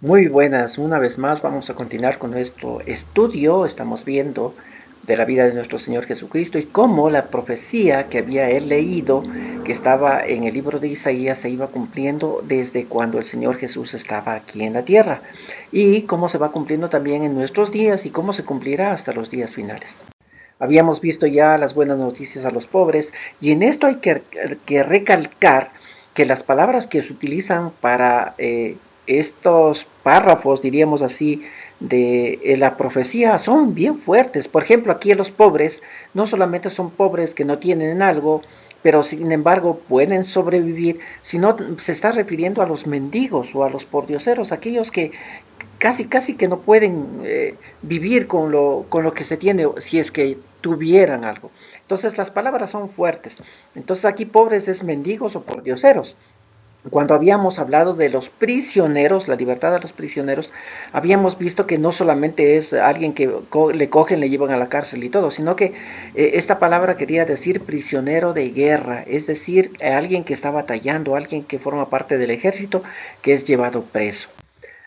Muy buenas, una vez más vamos a continuar con nuestro estudio. Estamos viendo de la vida de nuestro Señor Jesucristo y cómo la profecía que había él leído, que estaba en el libro de Isaías, se iba cumpliendo desde cuando el Señor Jesús estaba aquí en la tierra y cómo se va cumpliendo también en nuestros días y cómo se cumplirá hasta los días finales. Habíamos visto ya las buenas noticias a los pobres y en esto hay que recalcar que las palabras que se utilizan para estos párrafos, diríamos así, de la profecía son bien fuertes. Por ejemplo, aquí en los pobres no solamente son pobres que no tienen algo, pero sin embargo pueden sobrevivir, sino se está refiriendo a los mendigos o a los pordioseros, aquellos que casi que no pueden vivir con lo que se tiene si es que tuvieran algo. Entonces las palabras son fuertes. Entonces aquí pobres es mendigos o pordioseros. Cuando habíamos hablado de los prisioneros, la libertad de los prisioneros, habíamos visto que no solamente es alguien que le cogen, le llevan a la cárcel y todo, sino que esta palabra quería decir prisionero de guerra, es decir, alguien que está batallando, alguien que forma parte del ejército, que es llevado preso.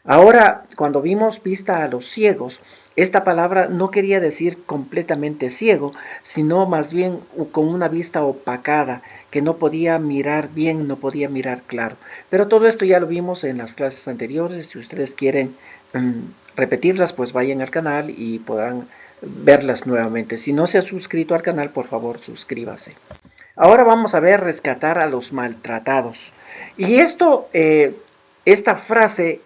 Ahora, cuando vimos vista a los ciegos, esta palabra no quería decir completamente ciego, sino más bien con una vista opacada, que no podía mirar bien, no podía mirar claro. Pero todo esto ya lo vimos en las clases anteriores. Si ustedes quieren repetirlas, pues vayan al canal y podrán verlas nuevamente. Si no se ha suscrito al canal, por favor, suscríbase. Ahora vamos a ver rescatar a los maltratados. Y esta frase,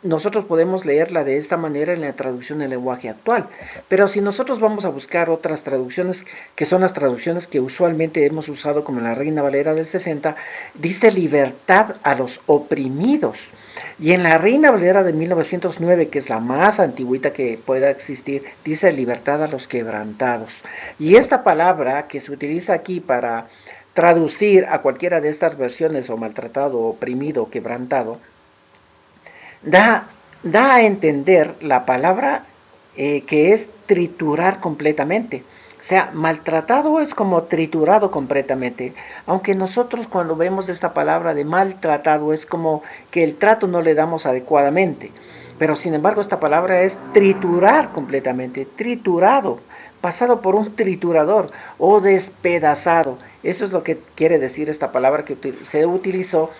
nosotros podemos leerla de esta manera en la traducción del lenguaje actual. Pero si nosotros vamos a buscar otras traducciones, que son las traducciones que usualmente hemos usado, como la Reina Valera del 60, dice libertad a los oprimidos. Y en la Reina Valera de 1909, que es la más antigüita que pueda existir, dice libertad a los quebrantados. Y esta palabra que se utiliza aquí para traducir a cualquiera de estas versiones, o maltratado, oprimido, quebrantado, da, da a entender la palabra que es triturar completamente. O sea, maltratado es como triturado completamente. Aunque nosotros cuando vemos esta palabra de maltratado es como que el trato no le damos adecuadamente. Pero sin embargo esta palabra es triturar completamente, triturado, pasado por un triturador o despedazado. Eso es lo que quiere decir esta palabra que se utilizó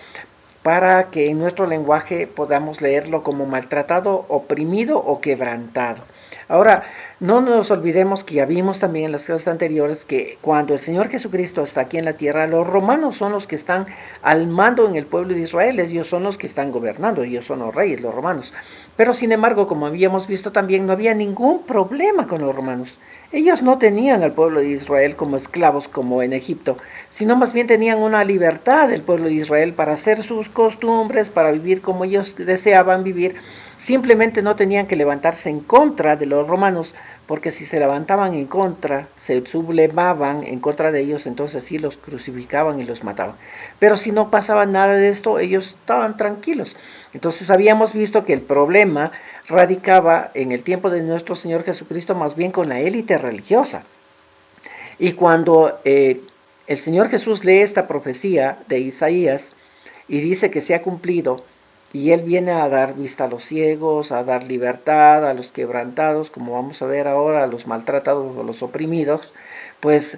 para que en nuestro lenguaje podamos leerlo como maltratado, oprimido o quebrantado. Ahora, no nos olvidemos que ya vimos también en las clases anteriores que cuando el Señor Jesucristo está aquí en la tierra, los romanos son los que están al mando en el pueblo de Israel, ellos son los que están gobernando, ellos son los reyes, los romanos. Pero sin embargo, como habíamos visto también, no había ningún problema con los romanos. Ellos no tenían al pueblo de Israel como esclavos como en Egipto, sino más bien tenían una libertad del pueblo de Israel para hacer sus costumbres, para vivir como ellos deseaban vivir. Simplemente no tenían que levantarse en contra de los romanos, porque si se levantaban en contra, se sublevaban en contra de ellos, entonces sí los crucificaban y los mataban. Pero si no pasaba nada de esto, ellos estaban tranquilos. Entonces habíamos visto que el problema radicaba en el tiempo de nuestro Señor Jesucristo más bien con la élite religiosa. Y cuando el Señor Jesús lee esta profecía de Isaías y dice que se ha cumplido, y Él viene a dar vista a los ciegos, a dar libertad a los quebrantados, como vamos a ver ahora, a los maltratados o los oprimidos, pues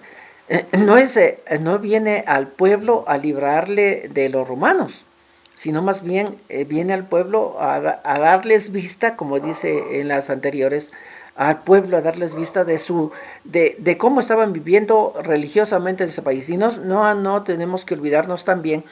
no viene al pueblo a librarle de los romanos, sino más bien viene al pueblo a darles vista, como dice en las anteriores, al pueblo a darles vista de cómo estaban viviendo religiosamente en ese país. Y no tenemos que olvidarnos también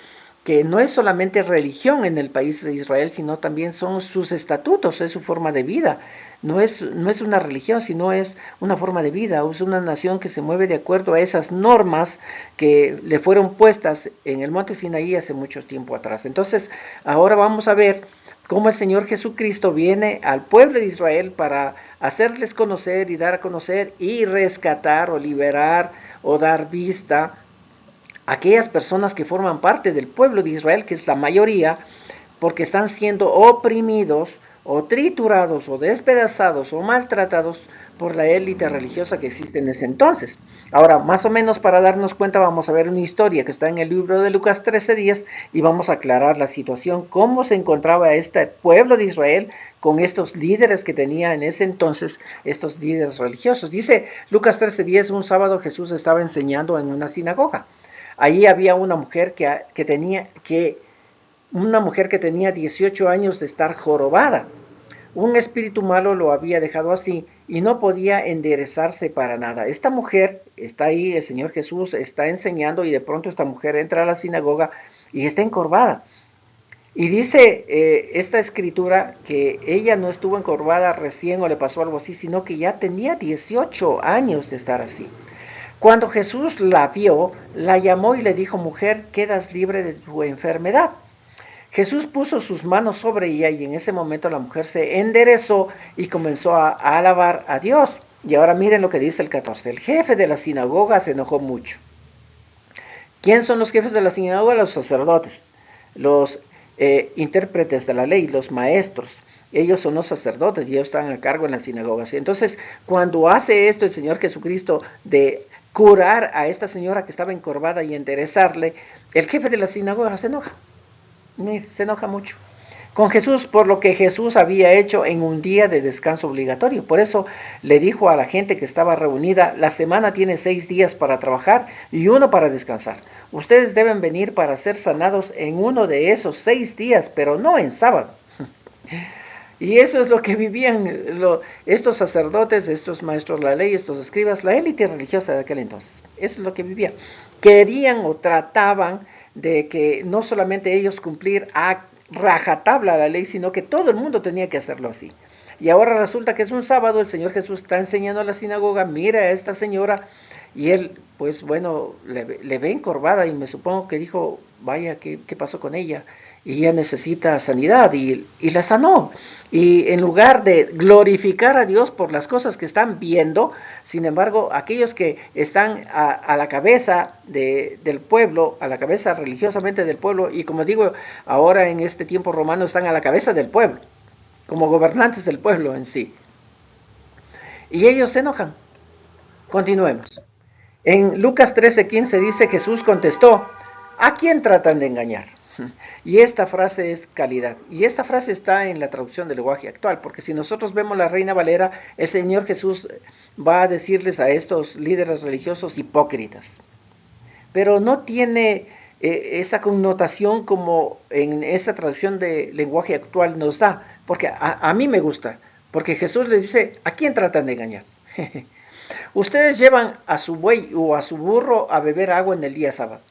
que no es solamente religión en el país de Israel, sino también son sus estatutos, es su forma de vida. No es una religión, sino es una forma de vida, es una nación que se mueve de acuerdo a esas normas que le fueron puestas en el monte Sinaí hace mucho tiempo atrás. Entonces, ahora vamos a ver cómo el Señor Jesucristo viene al pueblo de Israel para hacerles conocer y dar a conocer y rescatar o liberar o dar vista a aquellas personas que forman parte del pueblo de Israel, que es la mayoría, porque están siendo oprimidos o triturados o despedazados o maltratados por la élite religiosa que existe en ese entonces. Ahora, más o menos para darnos cuenta, vamos a ver una historia que está en el libro de Lucas 13:10 y vamos a aclarar la situación, cómo se encontraba este pueblo de Israel con estos líderes que tenía en ese entonces, estos líderes religiosos. Dice Lucas 13:10, un sábado Jesús estaba enseñando en una sinagoga. Allí había una mujer que tenía 18 años de estar jorobada. Un espíritu malo lo había dejado así y no podía enderezarse para nada. Esta mujer está ahí, el Señor Jesús está enseñando y de pronto esta mujer entra a la sinagoga y está encorvada. Y dice esta escritura que ella no estuvo encorvada recién o le pasó algo así, sino que ya tenía 18 años de estar así. Cuando Jesús la vio, la llamó y le dijo: mujer, quedas libre de tu enfermedad. Jesús puso sus manos sobre ella y en ese momento la mujer se enderezó y comenzó a alabar a Dios. Y ahora miren lo que dice el 14. El jefe de la sinagoga se enojó mucho. ¿Quién son los jefes de la sinagoga? Los sacerdotes, los intérpretes de la ley, los maestros. Ellos son los sacerdotes y ellos están a cargo en las sinagogas. Entonces, cuando hace esto el Señor Jesucristo de curar a esta señora que estaba encorvada y enderezarle, el jefe de la sinagoga se enoja. Se enoja mucho con Jesús por lo que Jesús había hecho en un día de descanso obligatorio. Por eso le dijo a la gente que estaba reunida: la semana tiene 6 días para trabajar y 1 para descansar. Ustedes deben venir para ser sanados en uno de esos 6 días, pero no en sábado. Y eso es lo que vivían estos sacerdotes, estos maestros de la ley, estos escribas, la élite religiosa de aquel entonces. Eso es lo que vivían. Querían o trataban de que no solamente ellos cumplir a rajatabla la ley, sino que todo el mundo tenía que hacerlo así. Y ahora resulta que es un sábado, el Señor Jesús está enseñando a la sinagoga, mira a esta señora, y él, pues bueno, le ve encorvada y me supongo que dijo: vaya, ¿qué pasó con ella? Y ella necesita sanidad, y la sanó. Y en lugar de glorificar a Dios por las cosas que están viendo, sin embargo, aquellos que están a la cabeza del pueblo, a la cabeza religiosamente del pueblo, y como digo, ahora en este tiempo romano están a la cabeza del pueblo, como gobernantes del pueblo en sí. Y ellos se enojan. Continuemos. En Lucas 13:15 dice: Jesús contestó: ¿a quién tratan de engañar? Y esta frase es calidad. Y esta frase está en la traducción del lenguaje actual, porque si nosotros vemos la Reina Valera, el Señor Jesús va a decirles a estos líderes religiosos hipócritas. Pero no tiene esa connotación como en esta traducción de lenguaje actual nos da, porque a mí me gusta, porque Jesús le dice: ¿a quién tratan de engañar? Ustedes llevan a su buey o a su burro a beber agua en el día sábado.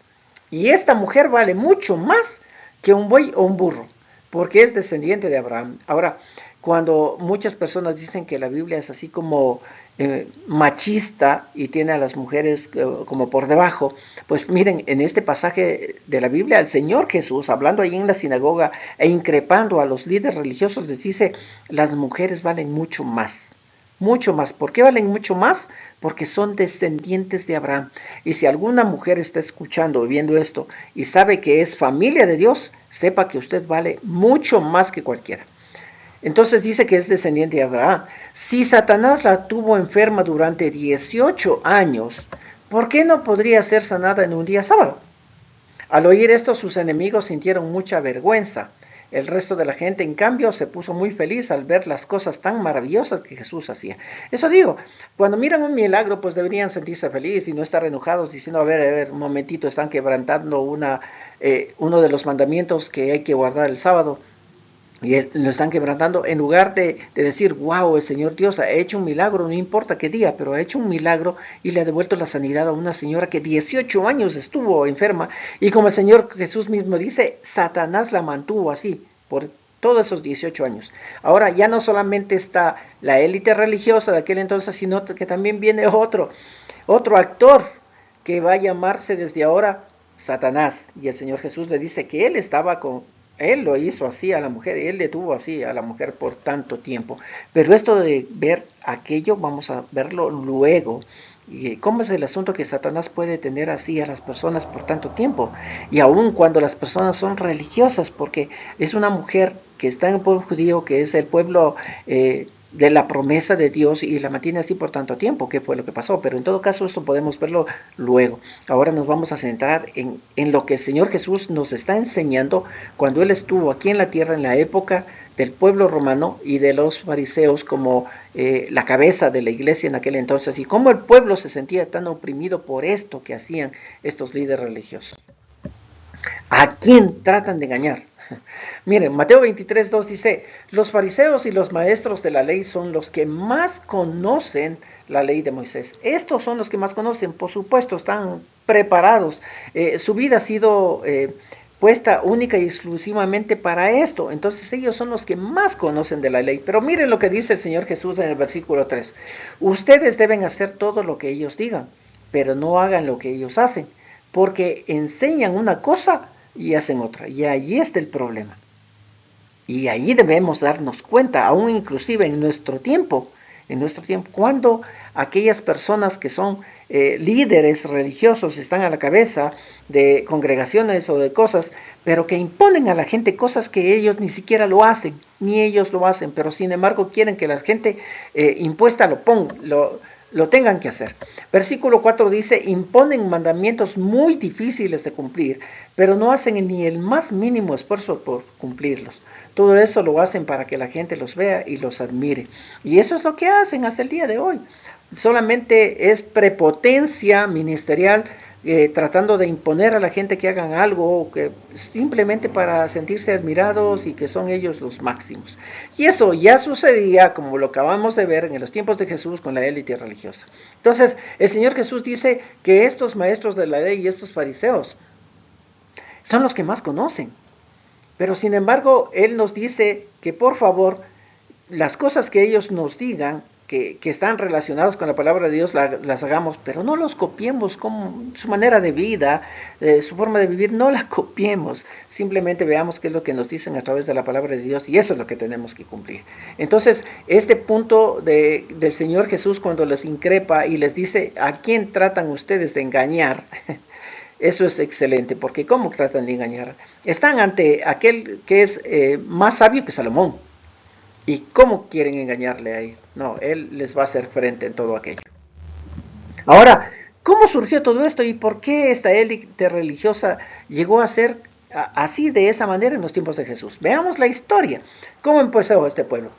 Y esta mujer vale mucho más que un buey o un burro, porque es descendiente de Abraham. Ahora, cuando muchas personas dicen que la Biblia es así como machista y tiene a las mujeres como por debajo, pues miren, en este pasaje de la Biblia, el Señor Jesús, hablando ahí en la sinagoga e increpando a los líderes religiosos, les dice: las mujeres valen mucho más. Mucho más. ¿Por qué valen mucho más? Porque son descendientes de Abraham. Y si alguna mujer está escuchando o viendo esto y sabe que es familia de Dios, sepa que usted vale mucho más que cualquiera. Entonces dice que es descendiente de Abraham. Si Satanás la tuvo enferma durante 18 años, ¿por qué no podría ser sanada en un día sábado? Al oír esto, sus enemigos sintieron mucha vergüenza. El resto de la gente, en cambio, se puso muy feliz al ver las cosas tan maravillosas que Jesús hacía. Eso digo, cuando miran un milagro, pues deberían sentirse felices y no estar enojados diciendo: a ver, un momentito, están quebrantando uno de los mandamientos que hay que guardar el sábado. Y lo están quebrantando, en lugar de decir: wow, el Señor Dios ha hecho un milagro, no importa qué día, pero ha hecho un milagro y le ha devuelto la sanidad a una señora que 18 años estuvo enferma. Y como el Señor Jesús mismo dice, Satanás la mantuvo así por todos esos 18 años. Ahora ya no solamente está la élite religiosa de aquel entonces, sino que también viene otro actor que va a llamarse desde ahora Satanás. Y el Señor Jesús le dice que Él lo hizo así a la mujer, Él detuvo así a la mujer por tanto tiempo. Pero esto de ver aquello, vamos a verlo luego. ¿Y cómo es el asunto que Satanás puede tener así a las personas por tanto tiempo? Y aun cuando las personas son religiosas, porque es una mujer que está en el pueblo judío, que es el pueblo de la promesa de Dios y la mantiene así por tanto tiempo, que fue lo que pasó. Pero en todo caso esto podemos verlo luego. Ahora nos vamos a centrar en lo que el Señor Jesús nos está enseñando cuando Él estuvo aquí en la tierra en la época del pueblo romano y de los fariseos como la cabeza de la iglesia en aquel entonces, y cómo el pueblo se sentía tan oprimido por esto que hacían estos líderes religiosos. ¿A quién tratan de engañar? Miren, Mateo 23:2 dice, los fariseos y los maestros de la ley son los que más conocen la ley de Moisés. Estos son los que más conocen, por supuesto, están preparados. Su vida ha sido puesta única y exclusivamente para esto. Entonces ellos son los que más conocen de la ley. Pero miren lo que dice el Señor Jesús en el versículo 3. Ustedes deben hacer todo lo que ellos digan, pero no hagan lo que ellos hacen, porque enseñan una cosa y hacen otra. Y allí está el problema. Y allí debemos darnos cuenta, aún inclusive en nuestro tiempo, cuando aquellas personas que son líderes religiosos están a la cabeza de congregaciones o de cosas, pero que imponen a la gente cosas que ellos ni siquiera lo hacen, ni ellos lo hacen, pero sin embargo quieren que la gente impuesta lo tengan que hacer. Versículo 4 dice, imponen mandamientos muy difíciles de cumplir, pero no hacen ni el más mínimo esfuerzo por cumplirlos. Todo eso lo hacen para que la gente los vea y los admire. Y eso es lo que hacen hasta el día de hoy. Solamente es prepotencia ministerial, tratando de imponer a la gente que hagan algo, que simplemente para sentirse admirados y que son ellos los máximos. Y eso ya sucedía, como lo acabamos de ver en los tiempos de Jesús con la élite religiosa. Entonces, el Señor Jesús dice que estos maestros de la ley y estos fariseos son los que más conocen. Pero sin embargo, Él nos dice que por favor, las cosas que ellos nos digan, que están relacionadas con la palabra de Dios, las hagamos, pero no los copiemos como su manera de vida, su forma de vivir, no la copiemos. Simplemente veamos qué es lo que nos dicen a través de la palabra de Dios y eso es lo que tenemos que cumplir. Entonces, este punto del Señor Jesús cuando les increpa y les dice, ¿a quién tratan ustedes de engañar? Eso es excelente, porque ¿cómo tratan de engañar? Están ante aquel que es más sabio que Salomón. ¿Y cómo quieren engañarle a él? No, él les va a hacer frente en todo aquello. Ahora, ¿cómo surgió todo esto y por qué esta élite religiosa llegó a ser así de esa manera en los tiempos de Jesús? Veamos la historia. ¿Cómo empezó este pueblo?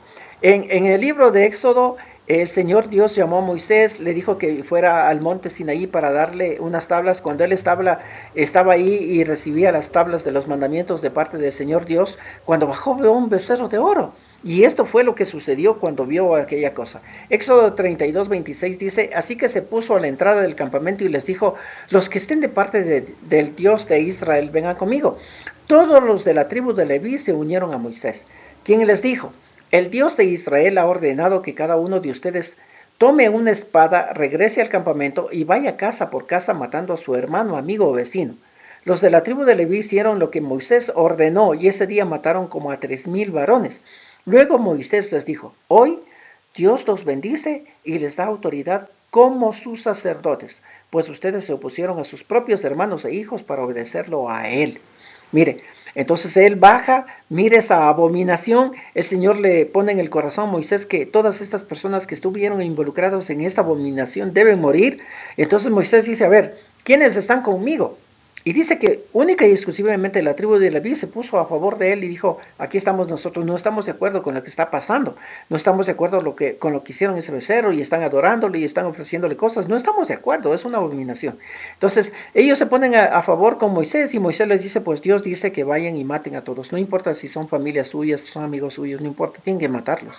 En el libro de Éxodo, el Señor Dios llamó a Moisés, le dijo que fuera al monte Sinaí para darle unas tablas. Cuando él estaba ahí y recibía las tablas de los mandamientos de parte del Señor Dios, cuando bajó vio un becerro de oro. Y esto fue lo que sucedió cuando vio aquella cosa. Éxodo 32:26 dice, así que se puso a la entrada del campamento y les dijo, los que estén de parte del Dios de Israel, vengan conmigo. Todos los de la tribu de Leví se unieron a Moisés, quien les dijo, el Dios de Israel ha ordenado que cada uno de ustedes tome una espada, regrese al campamento y vaya casa por casa matando a su hermano, amigo o vecino. Los de la tribu de Leví hicieron lo que Moisés ordenó y ese día mataron como a 3,000 varones. Luego Moisés les dijo, hoy Dios los bendice y les da autoridad como sus sacerdotes, pues ustedes se opusieron a sus propios hermanos e hijos para obedecerlo a él. Mire, entonces él baja, mire esa abominación, el Señor le pone en el corazón a Moisés que todas estas personas que estuvieron involucradas en esta abominación deben morir. Entonces Moisés dice, a ver, ¿quiénes están conmigo? Y dice que única y exclusivamente la tribu de Leví se puso a favor de él y dijo, aquí estamos nosotros, no estamos de acuerdo con lo que está pasando, no estamos de acuerdo con lo que hicieron ese becerro y están adorándole y están ofreciéndole cosas, no estamos de acuerdo, es una abominación. Entonces ellos se ponen a favor con Moisés y Moisés les dice, pues Dios dice que vayan y maten a todos, no importa si son familias suyas, son amigos suyos, no importa, tienen que matarlos.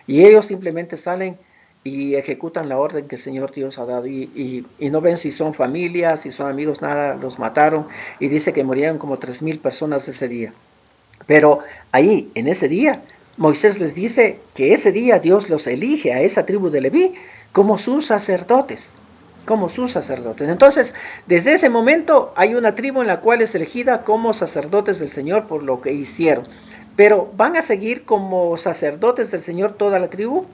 Y ellos simplemente salen y ejecutan la orden que el Señor Dios ha dado y no ven si son familias, si son amigos, nada, los mataron y dice que morían como 3,000 personas ese día. Pero ahí, en ese día, Moisés les dice que ese día Dios los elige a esa tribu de Leví como sus sacerdotes, Entonces, desde ese momento hay una tribu en la cual es elegida como sacerdotes del Señor por lo que hicieron. Pero ¿van a seguir como sacerdotes del Señor toda la tribu?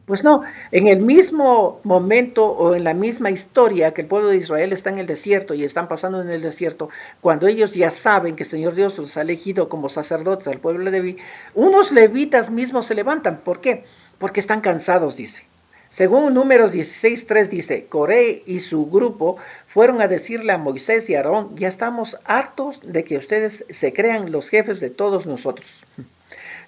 Pues no, en el mismo momento o en la misma historia que el pueblo de Israel está en el desierto y están pasando en el desierto, cuando ellos ya saben que el Señor Dios los ha elegido como sacerdotes al pueblo de Leví, unos levitas mismos se levantan. ¿Por qué? porque están cansados, dice. Según Números 16:3 dice, Coré y su grupo fueron a decirle a Moisés y Aarón, ya estamos hartos de que ustedes se crean los jefes de todos nosotros.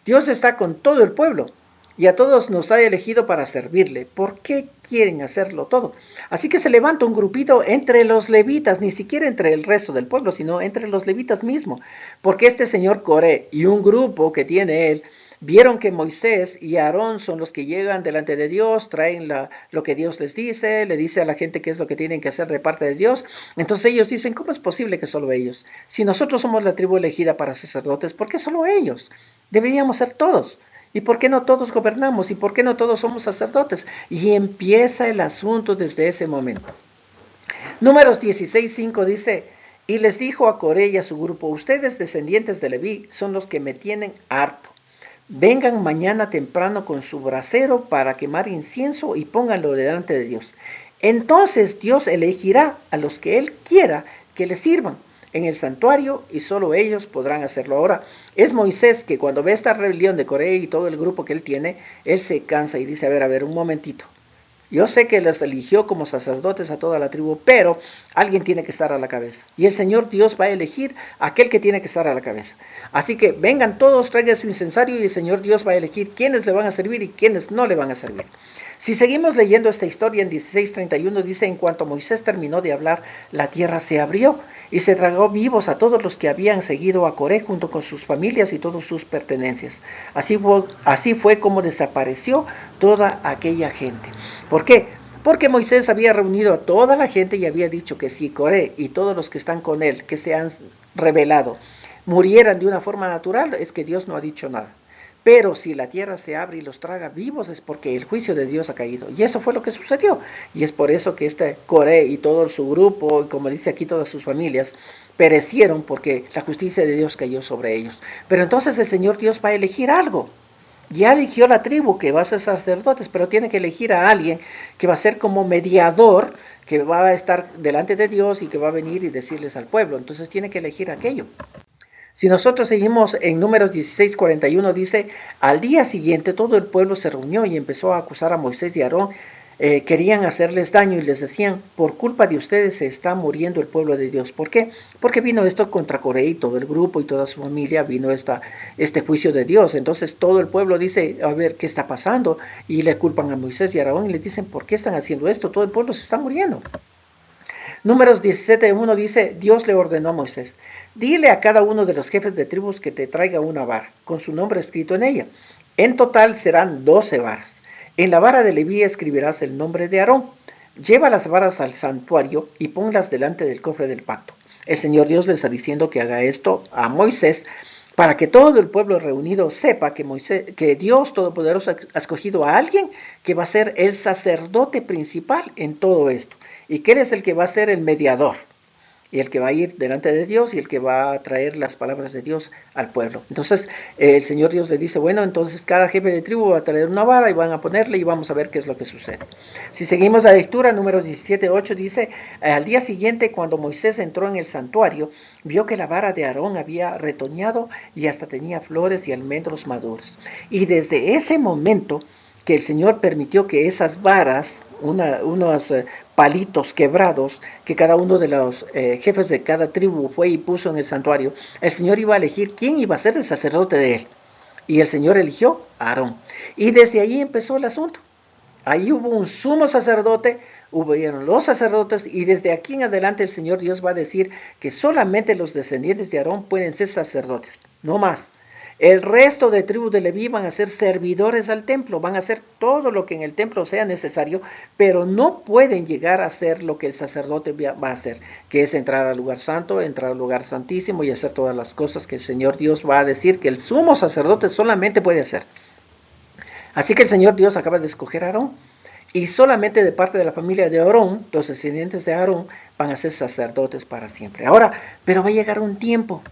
Dios está con todo el pueblo y a todos nos ha elegido para servirle. ¿Por qué quieren hacerlo todo? Así que se levanta un grupito entre los levitas, ni siquiera entre el resto del pueblo, sino entre los levitas mismo, porque este señor Coré y un grupo que tiene él, vieron que Moisés y Aarón son los que llegan delante de Dios, traen lo que Dios les dice, le dice a la gente qué es lo que tienen que hacer de parte de Dios. Entonces ellos dicen, ¿cómo es posible que solo ellos? Si nosotros somos la tribu elegida para sacerdotes, ¿por qué solo ellos? Deberíamos ser todos. ¿Y por qué no todos gobernamos? ¿Y por qué no todos somos sacerdotes? Y empieza el asunto desde ese momento. Números 16:5 dice, y les dijo a Coré y a su grupo, ustedes descendientes de Leví son los que me tienen harto. Vengan mañana temprano con su brasero para quemar incienso y pónganlo delante de Dios. Entonces Dios elegirá a los que Él quiera que le sirvan en el santuario y solo ellos podrán hacerlo. Ahora, es Moisés que cuando ve esta rebelión de Coré y todo el grupo que él tiene, él se cansa y dice, a ver, un momentito. Yo sé que les eligió como sacerdotes a toda la tribu, pero alguien tiene que estar a la cabeza. Y el Señor Dios va a elegir a aquel que tiene que estar a la cabeza. Así que vengan todos, traigan su incensario y el Señor Dios va a elegir quiénes le van a servir y quiénes no le van a servir. Si seguimos leyendo esta historia en 16:31 dice, en cuanto Moisés terminó de hablar, la tierra se abrió y se tragó vivos a todos los que habían seguido a Coré junto con sus familias y todas sus pertenencias. Así fue como desapareció toda aquella gente. ¿Por qué? Porque Moisés había reunido a toda la gente y había dicho que si Coré y todos los que están con él, que se han rebelado, murieran de una forma natural, es que Dios no ha dicho nada. Pero si la tierra se abre y los traga vivos es porque el juicio de Dios ha caído. Y eso fue lo que sucedió. Y es por eso que este Coré y todo su grupo, y como dice aquí todas sus familias, perecieron porque la justicia de Dios cayó sobre ellos. Pero entonces el Señor Dios va a elegir algo. Ya eligió la tribu que va a ser sacerdotes, pero tiene que elegir a alguien que va a ser como mediador, que va a estar delante de Dios y que va a venir y decirles al pueblo. Entonces tiene que elegir aquello. Si nosotros seguimos en Números 16:41 dice, al día siguiente todo el pueblo se reunió y empezó a acusar a Moisés y Aarón. Querían hacerles daño y les decían, por culpa de ustedes se está muriendo el pueblo de Dios. ¿Por qué? Porque vino esto contra Coré y todo el grupo y toda su familia, vino este juicio de Dios. Entonces todo el pueblo dice, a ver, ¿qué está pasando? Y le culpan a Moisés y a Aarón y les dicen, ¿por qué están haciendo esto? Todo el pueblo se está muriendo. Números 17:1 dice, Dios le ordenó a Moisés, dile a cada uno de los jefes de tribus que te traiga una vara, con su nombre escrito en ella. En total serán 12 varas. En la vara de Leví escribirás el nombre de Aarón. Lleva las varas al santuario y ponlas delante del cofre del pacto. El Señor Dios le está diciendo que haga esto a Moisés para que todo el pueblo reunido sepa que Dios Todopoderoso ha escogido a alguien que va a ser el sacerdote principal en todo esto. Y que Él es el que va a ser el mediador. Y el que va a ir delante de Dios y el que va a traer las palabras de Dios al pueblo. Entonces el Señor Dios le dice, bueno, entonces cada jefe de tribu va a traer una vara y van a ponerle y vamos a ver qué es lo que sucede. Si seguimos la lectura, Números 17:8 dice, al día siguiente cuando Moisés entró en el santuario, vio que la vara de Aarón había retoñado y hasta tenía flores y almendros maduros. Y desde ese momento que el Señor permitió que esas varas, unos palitos quebrados que cada uno de los jefes de cada tribu fue y puso en el santuario, el Señor iba a elegir quién iba a ser el sacerdote de él. Y el Señor eligió a Aarón. Y desde ahí empezó el asunto. Ahí hubo un sumo sacerdote, hubieron los sacerdotes, y desde aquí en adelante el Señor Dios va a decir que solamente los descendientes de Aarón pueden ser sacerdotes, no más. El resto de tribus de Leví van a ser servidores al templo, van a hacer todo lo que en el templo sea necesario, pero no pueden llegar a hacer lo que el sacerdote va a hacer, que es entrar al lugar santo, entrar al lugar santísimo y hacer todas las cosas que el Señor Dios va a decir que el sumo sacerdote solamente puede hacer. Así que el Señor Dios acaba de escoger a Aarón, y solamente de parte de la familia de Aarón, los descendientes de Aarón van a ser sacerdotes para siempre. Ahora, pero va a llegar un tiempo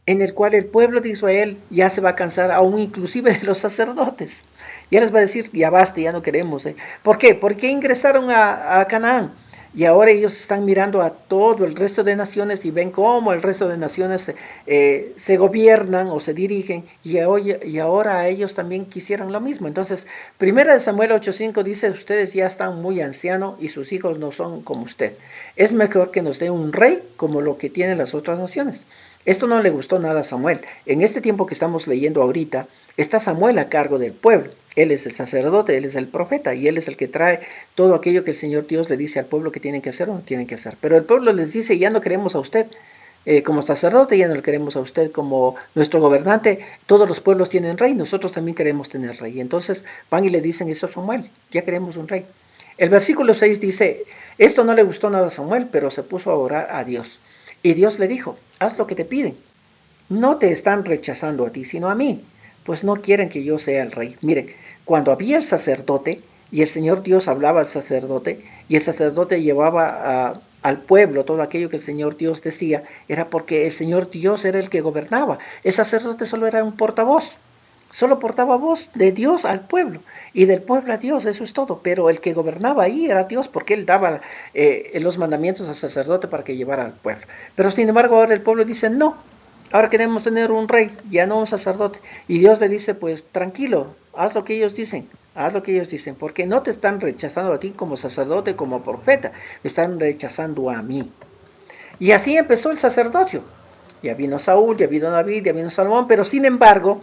en el cual el pueblo de Israel ya se va a cansar, aún inclusive de los sacerdotes. Ya les va a decir, ya basta, ya no queremos. ¿Por qué? Porque ingresaron a Canaán. Y ahora ellos están mirando a todo el resto de naciones y ven cómo el resto de naciones se gobiernan o se dirigen y ahora a ellos también quisieran lo mismo. Entonces, primera de Samuel 8:5 dice, ustedes ya están muy ancianos y sus hijos no son como usted. Es mejor que nos dé un rey como lo que tienen las otras naciones. Esto no le gustó nada a Samuel. En este tiempo que estamos leyendo ahorita, está Samuel a cargo del pueblo. Él es el sacerdote, él es el profeta y él es el que trae todo aquello que el Señor Dios le dice al pueblo que tienen que hacer o no tienen que hacer. Pero el pueblo les dice, ya no queremos a usted como sacerdote, ya no le queremos a usted como nuestro gobernante, todos los pueblos tienen rey, nosotros también queremos tener rey. Entonces van y le dicen eso a Samuel, ya queremos un rey. El versículo 6 dice, esto no le gustó nada a Samuel, pero se puso a orar a Dios. Y Dios le dijo, haz lo que te piden. No te están rechazando a ti, sino a mí, pues no quieren que yo sea el rey. Miren, cuando había el sacerdote y el Señor Dios hablaba al sacerdote y el sacerdote llevaba al pueblo todo aquello que el Señor Dios decía, era porque el Señor Dios era el que gobernaba. El sacerdote solo era un portavoz, solo portaba voz de Dios al pueblo y del pueblo a Dios, eso es todo. Pero el que gobernaba ahí era Dios porque él daba los mandamientos al sacerdote para que llevara al pueblo. Pero sin embargo ahora el pueblo dice no. Ahora queremos tener un rey, ya no un sacerdote. Y Dios le dice, pues tranquilo, haz lo que ellos dicen, haz lo que ellos dicen, porque no te están rechazando a ti como sacerdote, como profeta, me están rechazando a mí. Y así empezó el sacerdocio. Ya vino Saúl, ya vino David, ya vino Salomón, pero sin embargo,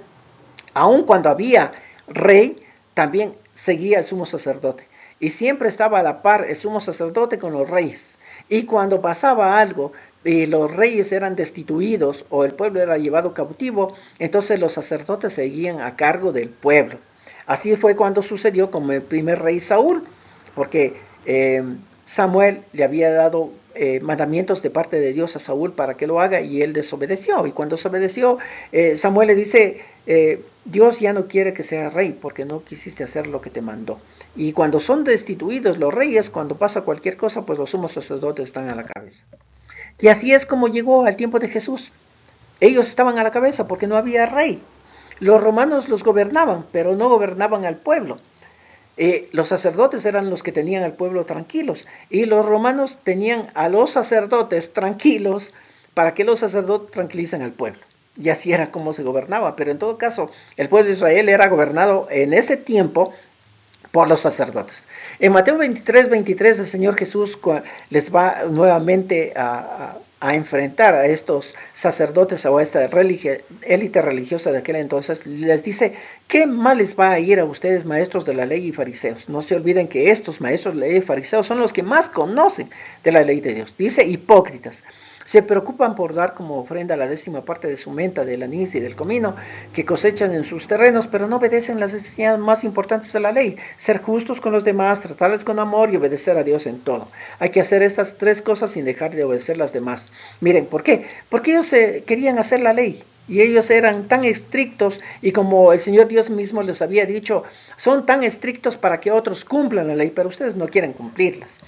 aun cuando había rey, también seguía el sumo sacerdote. Y siempre estaba a la par el sumo sacerdote con los reyes. Y cuando pasaba algo, y los reyes eran destituidos o el pueblo era llevado cautivo, entonces los sacerdotes seguían a cargo del pueblo. Así fue cuando sucedió con el primer rey Saúl, porque Samuel le había dado mandamientos de parte de Dios a Saúl para que lo haga y él desobedeció. Y cuando desobedeció, Samuel le dice, Dios ya no quiere que sea rey porque no quisiste hacer lo que te mandó. Y cuando son destituidos los reyes, cuando pasa cualquier cosa, pues los sumos sacerdotes están a la cabeza. Y así es como llegó al tiempo de Jesús. Ellos estaban a la cabeza porque no había rey. Los romanos los gobernaban, pero no gobernaban al pueblo. Los sacerdotes eran los que tenían al pueblo tranquilos y los romanos tenían a los sacerdotes tranquilos para que los sacerdotes tranquilicen al pueblo. Y así era como se gobernaba, pero en todo caso el pueblo de Israel era gobernado en ese tiempo por los sacerdotes. En Mateo 23:23 el Señor Jesús les va nuevamente a enfrentar a estos sacerdotes o a esta élite religiosa de aquel entonces. Les dice, ¿qué mal les va a ir a ustedes, maestros de la ley y fariseos? No se olviden que estos maestros de la ley y fariseos son los que más conocen de la ley de Dios. Dice, hipócritas. Se preocupan por dar como ofrenda la 10ª parte de su menta, del anís y del comino que cosechan en sus terrenos, pero no obedecen las enseñanzas más importantes de la ley: ser justos con los demás, tratarles con amor y obedecer a Dios en todo. Hay que hacer estas 3 cosas sin dejar de obedecer las demás. Miren, ¿por qué? Porque ellos querían hacer la ley y ellos eran tan estrictos, y como el Señor Dios mismo les había dicho, son tan estrictos para que otros cumplan la ley, pero ustedes no quieren cumplirlas.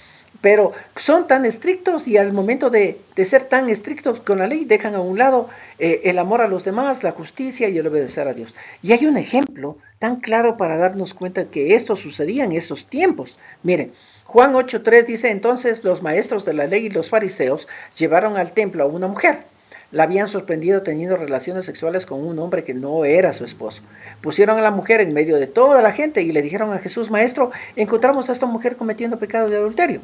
Pero son tan estrictos y al momento de ser tan estrictos con la ley dejan a un lado el amor a los demás, la justicia y el obedecer a Dios. Y hay un ejemplo tan claro para darnos cuenta que esto sucedía en esos tiempos. Miren, Juan 8:3 dice, entonces los maestros de la ley y los fariseos llevaron al templo a una mujer. La habían sorprendido teniendo relaciones sexuales con un hombre que no era su esposo. Pusieron a la mujer en medio de toda la gente y le dijeron a Jesús, maestro, encontramos a esta mujer cometiendo pecado de adulterio.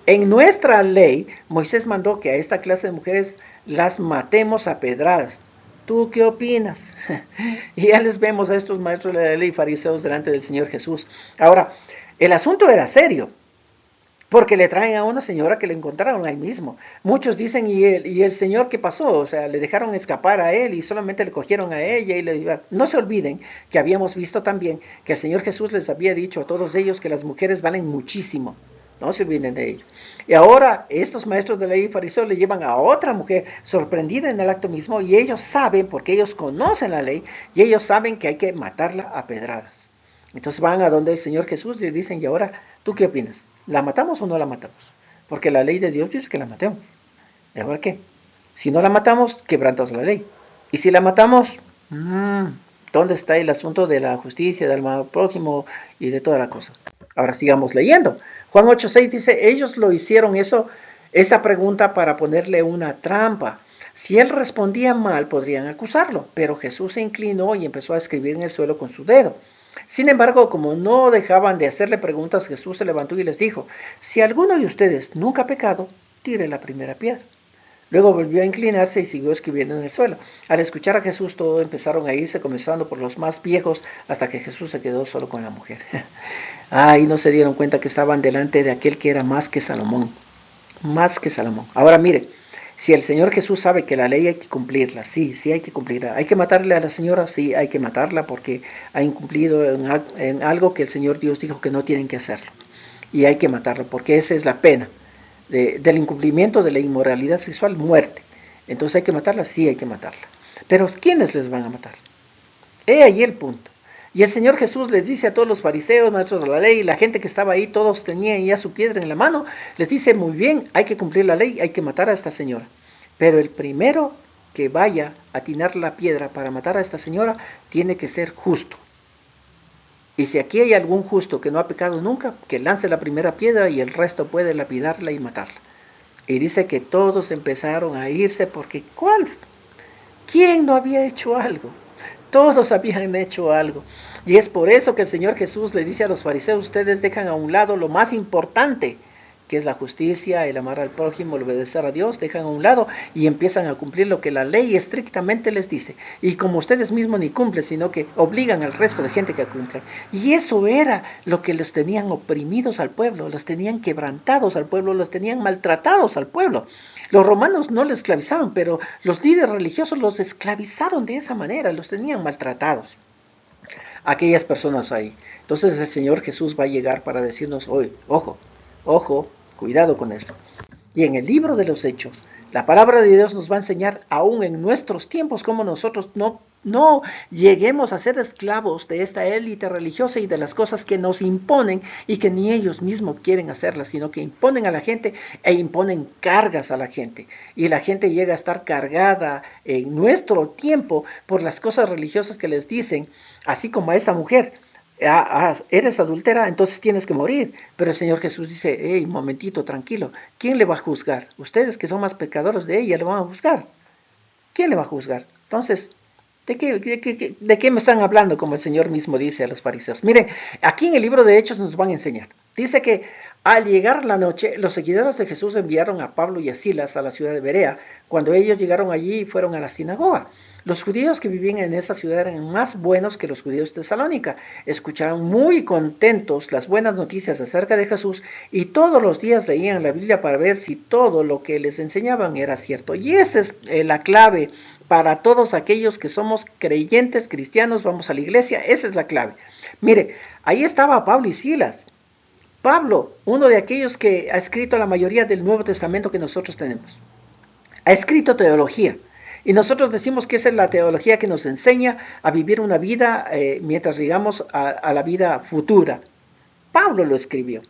En nuestra ley, Moisés mandó que a esta clase de mujeres las matemos a pedradas. ¿Tú qué opinas? Y ya les vemos a estos maestros de la ley y fariseos delante del Señor Jesús. Ahora, el asunto era serio, porque le traen a una señora que le encontraron ahí mismo. Muchos dicen, ¿y el Señor qué pasó? O sea, le dejaron escapar a él y solamente le cogieron a ella y le dijeron. No se olviden que habíamos visto también que el Señor Jesús les había dicho a todos ellos que las mujeres valen muchísimo. No se olviden de ello. Y ahora estos maestros de la ley y fariseos le llevan a otra mujer sorprendida en el acto mismo, y ellos saben, porque ellos conocen la ley, y ellos saben que hay que matarla a pedradas. Entonces van a donde el Señor Jesús y le dicen, y ahora, ¿tú qué opinas? ¿La matamos o no la matamos? Porque la ley de Dios dice que la matemos. ¿Y ahora qué? Si no la matamos, quebrantamos la ley. Y si la matamos, ¿dónde está el asunto de la justicia, del mal próximo y de toda la cosa? Ahora sigamos leyendo. Juan 8:6 dice, ellos lo hicieron esa pregunta para ponerle una trampa. Si él respondía mal, podrían acusarlo, pero Jesús se inclinó y empezó a escribir en el suelo con su dedo. Sin embargo, como no dejaban de hacerle preguntas, Jesús se levantó y les dijo, si alguno de ustedes nunca ha pecado, tire la primera piedra. Luego volvió a inclinarse y siguió escribiendo en el suelo. Al escuchar a Jesús, todos empezaron a irse, comenzando por los más viejos, hasta que Jesús se quedó solo con la mujer. Y no se dieron cuenta que estaban delante de aquel que era más que Salomón. Más que Salomón. Ahora mire, si el Señor Jesús sabe que la ley hay que cumplirla, sí hay que cumplirla. ¿Hay que matarle a la señora? Sí, hay que matarla porque ha incumplido en algo que el Señor Dios dijo que no tienen que hacerlo. Y hay que matarlo porque esa es la pena del incumplimiento de la inmoralidad sexual, muerte. Entonces hay que matarla, sí hay que matarla. Pero ¿quiénes les van a matar? He ahí el punto. Y el Señor Jesús les dice a todos los fariseos, maestros de la ley, la gente que estaba ahí, todos tenían ya su piedra en la mano, les dice, muy bien, hay que cumplir la ley, hay que matar a esta señora. Pero el primero que vaya a atinar la piedra para matar a esta señora, tiene que ser justo. Y si aquí hay algún justo que no ha pecado nunca, que lance la primera piedra y el resto puede lapidarla y matarla. Y dice que todos empezaron a irse porque ¿cuál? ¿Quién no había hecho algo? Todos habían hecho algo. Y es por eso que el Señor Jesús le dice a los fariseos, ustedes dejan a un lado lo más importante, que es la justicia, el amar al prójimo, el obedecer a Dios, dejan a un lado y empiezan a cumplir lo que la ley estrictamente les dice. Y como ustedes mismos ni cumplen, sino que obligan al resto de gente que cumpla. Y eso era lo que les tenían oprimidos al pueblo, los tenían quebrantados al pueblo, los tenían maltratados al pueblo. Los romanos no les esclavizaron, pero los líderes religiosos los esclavizaron de esa manera, los tenían maltratados. Aquellas personas ahí. Entonces el Señor Jesús va a llegar para decirnos hoy, ojo, cuidado con eso. Y en el libro de los Hechos, la palabra de Dios nos va a enseñar aún en nuestros tiempos cómo nosotros no lleguemos a ser esclavos de esta élite religiosa y de las cosas que nos imponen y que ni ellos mismos quieren hacerlas, sino que imponen a la gente e imponen cargas a la gente. Y la gente llega a estar cargada en nuestro tiempo por las cosas religiosas que les dicen, así como a esa mujer. Eres adúltera, entonces tienes que morir. Pero el Señor Jesús dice, hey, momentito, tranquilo, ¿quién le va a juzgar? Ustedes que son más pecadores de ella, le van a juzgar. ¿Quién le va a juzgar? Entonces, ¿de qué me están hablando? Como el Señor mismo dice a los fariseos. Miren, aquí en el libro de Hechos nos van a enseñar. Dice que al llegar la noche, los seguidores de Jesús enviaron a Pablo y a Silas a la ciudad de Berea. Cuando ellos llegaron allí, fueron a la sinagoga. Los judíos que vivían en esa ciudad eran más buenos que los judíos de Tesalónica. Escucharon muy contentos las buenas noticias acerca de Jesús y todos los días leían la Biblia para ver si todo lo que les enseñaban era cierto. Y esa es la clave para todos aquellos que somos creyentes, cristianos, vamos a la iglesia, esa es la clave. Mire, ahí estaba Pablo y Silas. Pablo, uno de aquellos que ha escrito la mayoría del Nuevo Testamento que nosotros tenemos, ha escrito teología. Y nosotros decimos que esa es la teología que nos enseña a vivir una vida mientras llegamos a la vida futura. Pablo lo escribió.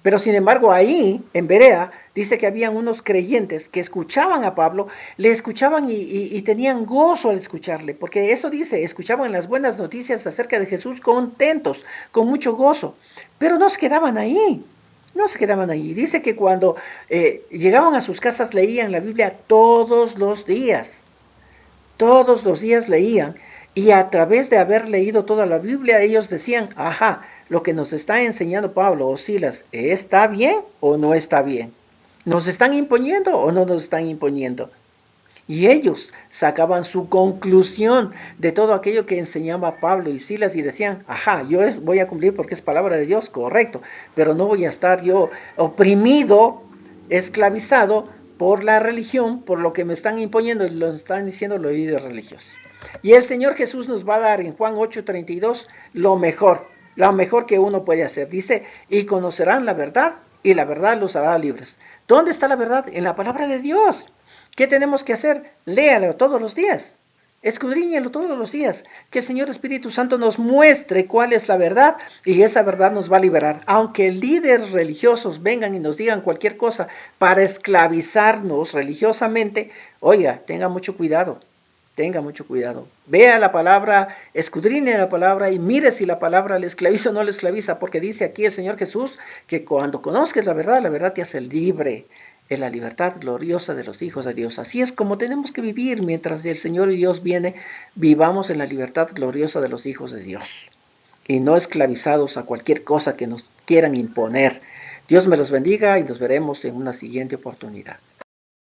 Pero sin embargo ahí, en Berea, dice que habían unos creyentes que escuchaban a Pablo, le escuchaban y tenían gozo al escucharle, porque eso dice, escuchaban las buenas noticias acerca de Jesús contentos, con mucho gozo, pero no se quedaban ahí. No se quedaban ahí. Dice que cuando llegaban a sus casas leían la Biblia todos los días. Todos los días leían. Y a través de haber leído toda la Biblia, ellos decían, ajá, lo que nos está enseñando Pablo o Silas, ¿está bien o no está bien? ¿Nos están imponiendo o no nos están imponiendo? Y ellos sacaban su conclusión de todo aquello que enseñaba Pablo y Silas y decían, ajá, yo voy a cumplir porque es palabra de Dios, correcto, pero no voy a estar yo oprimido, esclavizado por la religión, por lo que me están imponiendo y lo están diciendo los líderes religiosos. Y el Señor Jesús nos va a dar en Juan 8:32 lo mejor que uno puede hacer. Dice, y conocerán la verdad y la verdad los hará libres. ¿Dónde está la verdad? En la palabra de Dios. ¿Qué tenemos que hacer? Léalo todos los días. Escudriñalo todos los días. Que el Señor Espíritu Santo nos muestre cuál es la verdad y esa verdad nos va a liberar. Aunque líderes religiosos vengan y nos digan cualquier cosa para esclavizarnos religiosamente, oiga, tenga mucho cuidado. Tenga mucho cuidado. Vea la palabra, escudriñe la palabra y mire si la palabra le esclaviza o no le esclaviza, porque dice aquí el Señor Jesús que cuando conozcas la verdad te hace libre, en la libertad gloriosa de los hijos de Dios. Así es como tenemos que vivir mientras el Señor y Dios viene, vivamos en la libertad gloriosa de los hijos de Dios y no esclavizados a cualquier cosa que nos quieran imponer. Dios me los bendiga y nos veremos en una siguiente oportunidad.